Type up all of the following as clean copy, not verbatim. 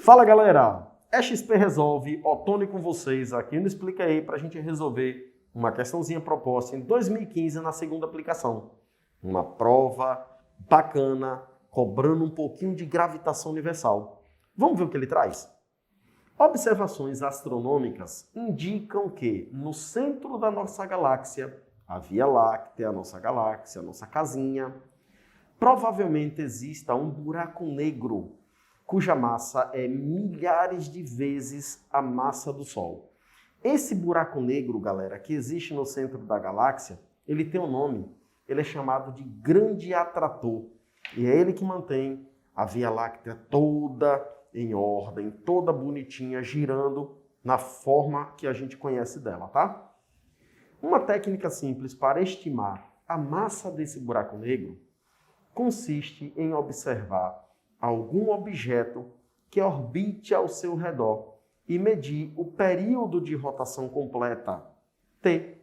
Fala galera, é XP Resolve, Otônio com vocês aqui no Explica aí para a gente resolver uma questãozinha proposta em 2015 na segunda aplicação. Uma prova bacana, cobrando um pouquinho de gravitação universal. Vamos ver o que ele traz? Observações astronômicas indicam que no centro da nossa galáxia, a Via Láctea, a nossa galáxia, a nossa casinha, provavelmente exista um buraco negro cuja massa é milhares de vezes a massa do Sol. Esse buraco negro, galera, que existe no centro da galáxia, ele tem um nome, ele é chamado de Grande Atrator. E é ele que mantém a Via Láctea toda em ordem, toda bonitinha, girando na forma que a gente conhece dela, tá? Uma técnica simples para estimar a massa desse buraco negro consiste em observar algum objeto que orbite ao seu redor e medir o período de rotação completa, T.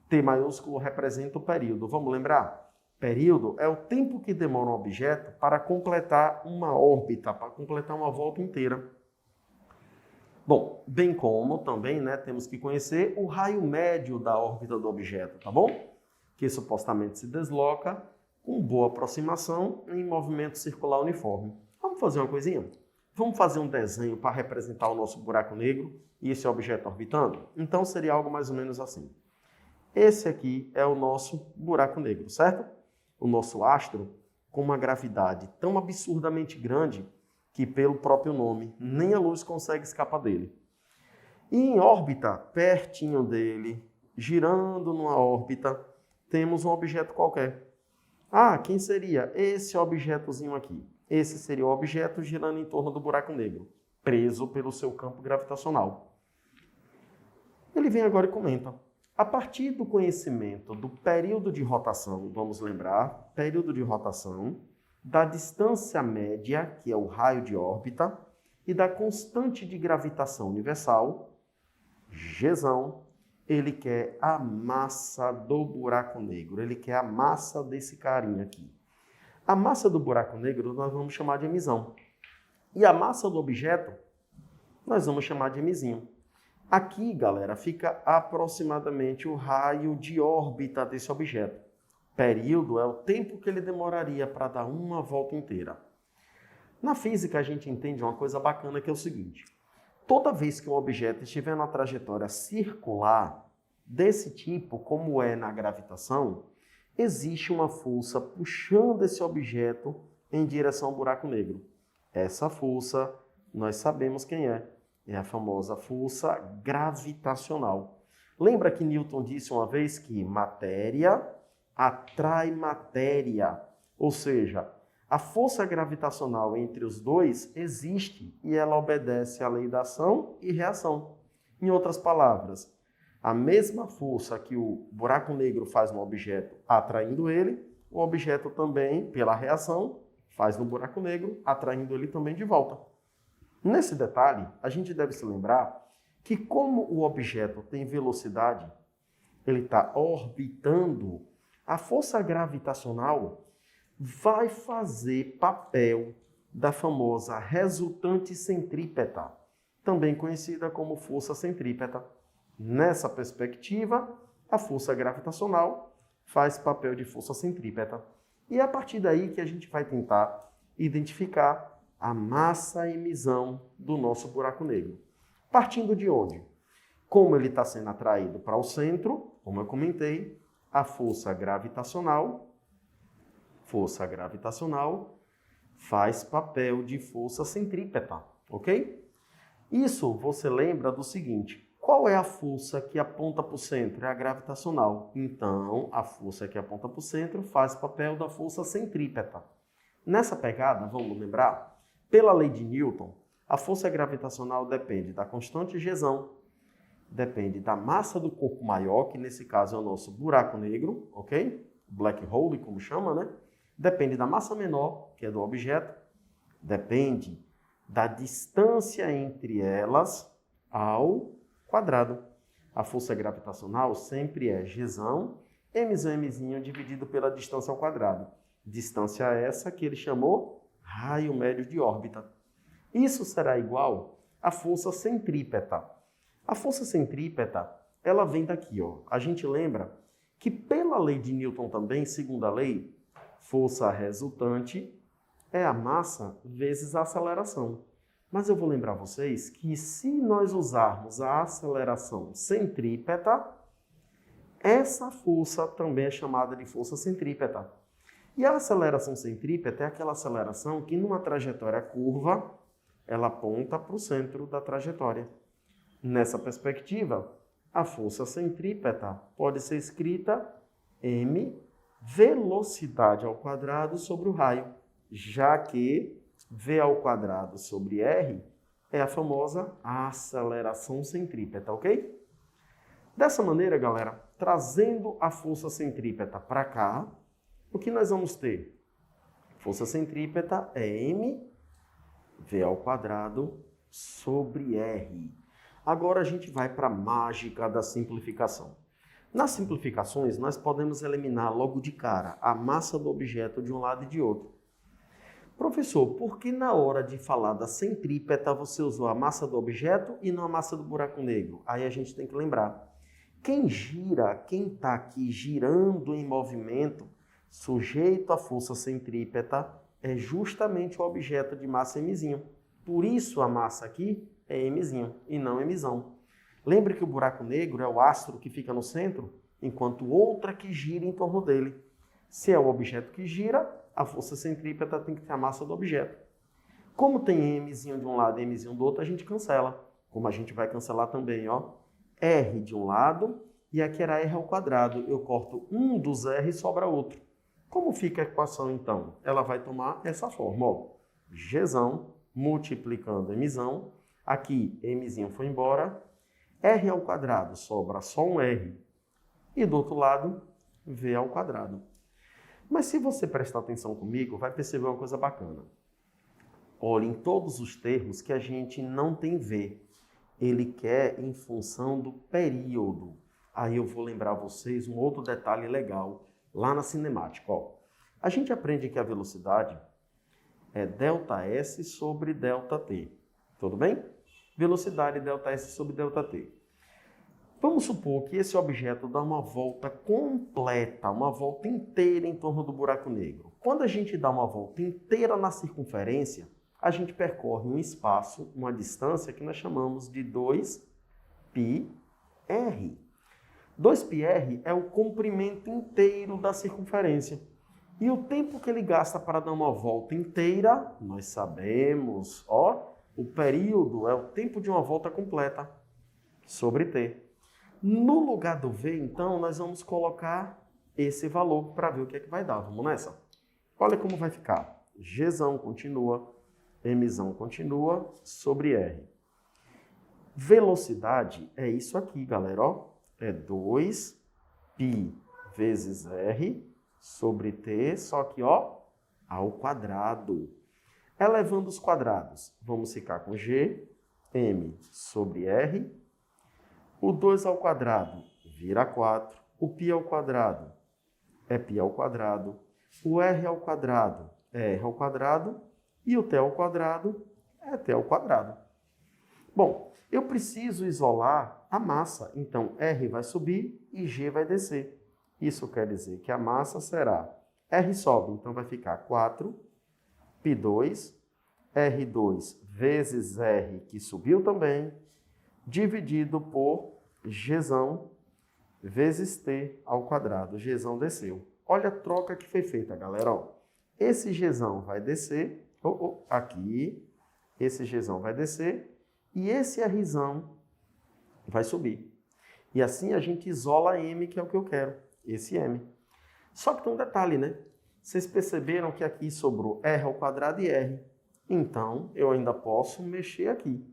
T maiúsculo representa o período. Vamos lembrar? Período é o tempo que demora um objeto para completar uma órbita, para completar uma volta inteira. Bom, bem como também, temos que conhecer o raio médio da órbita do objeto, tá bom? Que supostamente se desloca com boa aproximação em movimento circular uniforme. Vamos fazer uma coisinha? Vamos fazer um desenho para representar o nosso buraco negro e esse objeto orbitando? Então seria algo mais ou menos assim. Esse aqui é o nosso buraco negro, certo? O nosso astro com uma gravidade tão absurdamente grande que, pelo próprio nome, nem a luz consegue escapar dele. E em órbita, pertinho dele, girando numa órbita, temos um objeto qualquer. Ah, quem seria? Esse objetozinho aqui. Esse seria o objeto girando em torno do buraco negro, preso pelo seu campo gravitacional. Ele vem agora e comenta. A partir do conhecimento do período de rotação, vamos lembrar, período de rotação, da distância média, que é o raio de órbita, e da constante de gravitação universal, Gzão, ele quer a massa do buraco negro, ele quer a massa desse carinha aqui. A massa do buraco negro nós vamos chamar de emissão. E a massa do objeto nós vamos chamar de emizinho. Aqui, galera, fica aproximadamente o raio de órbita desse objeto. Período é o tempo que ele demoraria para dar uma volta inteira. Na física, a gente entende uma coisa bacana que é o seguinte. Toda vez que um objeto estiver na trajetória circular, desse tipo, como é na gravitação, existe uma força puxando esse objeto em direção ao buraco negro. Essa força, nós sabemos quem é. É a famosa força gravitacional. Lembra que Newton disse uma vez que matéria atrai matéria? Ou seja, a força gravitacional entre os dois existe e ela obedece à lei da ação e reação. Em outras palavras, a mesma força que o buraco negro faz no objeto atraindo ele, o objeto também, pela reação, faz no buraco negro, atraindo ele também de volta. Nesse detalhe, a gente deve se lembrar que como o objeto tem velocidade, ele está orbitando, a força gravitacional vai fazer papel da famosa resultante centrípeta, também conhecida como força centrípeta. Nessa perspectiva, a força gravitacional faz papel de força centrípeta. E é a partir daí que a gente vai tentar identificar a massa e emissão do nosso buraco negro. Partindo de onde? Como ele está sendo atraído para o centro, como eu comentei, a força gravitacional faz papel de força centrípeta, ok? Isso você lembra do seguinte, qual é a força que aponta para o centro? É a gravitacional. Então, a força que aponta para o centro faz papel da força centrípeta. Nessa pegada, vamos lembrar, pela lei de Newton, a força gravitacional depende da constante Gzão, depende da massa do corpo maior, que nesse caso é o nosso buraco negro, ok? Black hole, como chama, Depende da massa menor, que é do objeto, depende da distância entre elas ao quadrado. A força gravitacional sempre é Gzão mzinho dividido pela distância ao quadrado. Distância essa que ele chamou raio médio de órbita. Isso será igual à força centrípeta. A força centrípeta, ela vem daqui, ó. A gente lembra que pela lei de Newton também, segunda lei, força resultante é a massa vezes a aceleração. Mas eu vou lembrar vocês que se nós usarmos a aceleração centrípeta, essa força também é chamada de força centrípeta. E a aceleração centrípeta é aquela aceleração que numa trajetória curva, ela aponta para o centro da trajetória. Nessa perspectiva, a força centrípeta pode ser escrita m velocidade ao quadrado sobre o raio, já que v ao quadrado sobre r é a famosa aceleração centrípeta, ok? Dessa maneira, galera, trazendo a força centrípeta para cá, o que nós vamos ter? Força centrípeta é m v ao quadrado sobre r. Agora a gente vai para a mágica da simplificação. Nas simplificações, nós podemos eliminar logo de cara a massa do objeto de um lado e de outro. Professor, por que na hora de falar da centrípeta você usou a massa do objeto e não a massa do buraco negro? Aí a gente tem que lembrar. Quem gira, quem está aqui girando em movimento, sujeito à força centrípeta, é justamente o objeto de massa mzinho. Por isso a massa aqui é mzinho e não mzão. Lembre que o buraco negro é o astro que fica no centro, enquanto outra que gira em torno dele. Se é o objeto que gira, a força centrípeta tem que ter a massa do objeto. Como tem mzinho de um lado e mzinho do outro, a gente cancela. Como a gente vai cancelar também, ó. R de um lado e aqui era R ao quadrado. Eu corto um dos R e sobra outro. Como fica a equação, então? Ela vai tomar essa forma, ó. Gzão multiplicando mzão. Aqui, mzinho foi embora. R ao quadrado sobra só um R. E do outro lado, V ao quadrado. Mas se você prestar atenção comigo, vai perceber uma coisa bacana. Olha, em todos os termos que a gente não tem V, ele quer em função do período. Aí eu vou lembrar vocês um outro detalhe legal lá na cinemática. Ó, a gente aprende que a velocidade é ΔS sobre ΔT. Tudo bem? Velocidade ΔS sobre ΔT. Vamos supor que esse objeto dá uma volta completa, uma volta inteira em torno do buraco negro. Quando a gente dá uma volta inteira na circunferência, a gente percorre um espaço, uma distância que nós chamamos de 2πr. 2πr é o comprimento inteiro da circunferência. E o tempo que ele gasta para dar uma volta inteira, nós sabemos, ó, o período é o tempo de uma volta completa sobre t. No lugar do v, então, nós vamos colocar esse valor para ver o que é que vai dar. Vamos nessa? Olha como vai ficar. Gzão continua, mzão continua, sobre r. Velocidade é isso aqui, galera, ó. É 2π vezes r sobre t, só que, ó, ao quadrado. Elevando os quadrados, vamos ficar com g, m sobre r. O 2 ao quadrado vira 4. O π ao quadrado é π ao quadrado. O r ao quadrado é r ao quadrado. E o t ao quadrado é t ao quadrado. Bom, eu preciso isolar a massa. Então, r vai subir e g vai descer. Isso quer dizer que a massa será r sobe, então vai ficar 4π2, r2 vezes r, que subiu também, dividido por gzão vezes t ao quadrado. Gzão desceu. Olha a troca que foi feita, galera. Ó, esse gzão vai descer, aqui, esse gzão vai descer, e esse rzão vai subir. E assim a gente isola m, que é o que eu quero, esse m. Só que tem um detalhe, né? Vocês perceberam que aqui sobrou r ao quadrado e r. Então, eu ainda posso mexer aqui.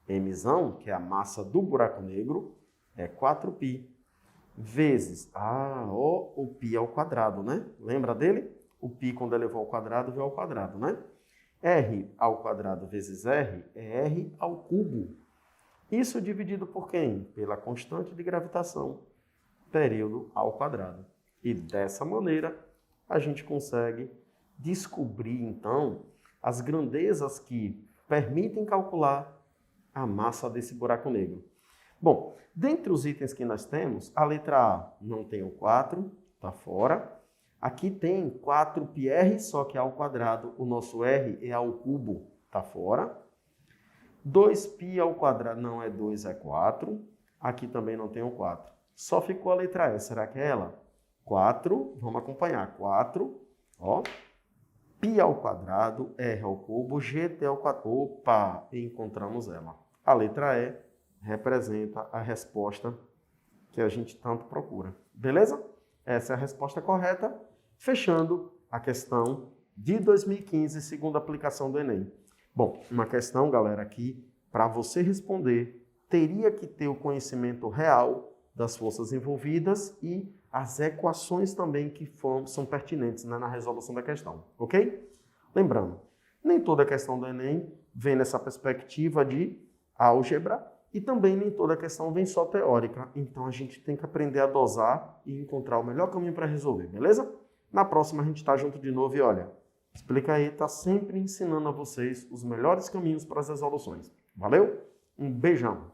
Mzão, que é a massa do buraco negro, é 4π. Vezes, o π ao quadrado, né? Lembra dele? O π, quando elevou ao quadrado, veio ao quadrado, né? R ao quadrado vezes R é R ao cubo. Isso dividido por quem? Pela constante de gravitação, período ao quadrado. E dessa maneira, a gente consegue descobrir, então, as grandezas que permitem calcular a massa desse buraco negro. Bom, dentre os itens que nós temos, a letra A não tem o 4, está fora. Aqui tem 4πr, só que é ao quadrado. O nosso R é ao cubo, está fora. 2π ao quadrado, não é 2, é 4. Aqui também não tem o 4. Só ficou a letra E, será que é ela? 4, vamos acompanhar. 4, ó. Π ao quadrado, R ao cubo, GT ao quadrado. Opa, encontramos ela. A letra E representa a resposta que a gente tanto procura. Beleza? Essa é a resposta correta. Fechando a questão de 2015, segunda aplicação do Enem. Bom, uma questão, galera, aqui, para você responder, teria que ter o conhecimento real das forças envolvidas e as equações também que são pertinentes, né, na resolução da questão, ok? Lembrando, nem toda questão do Enem vem nessa perspectiva de álgebra e também nem toda questão vem só teórica. Então a gente tem que aprender a dosar e encontrar o melhor caminho para resolver, beleza? Na próxima a gente está junto de novo e olha, Explica Aí está sempre ensinando a vocês os melhores caminhos para as resoluções. Valeu? Um beijão!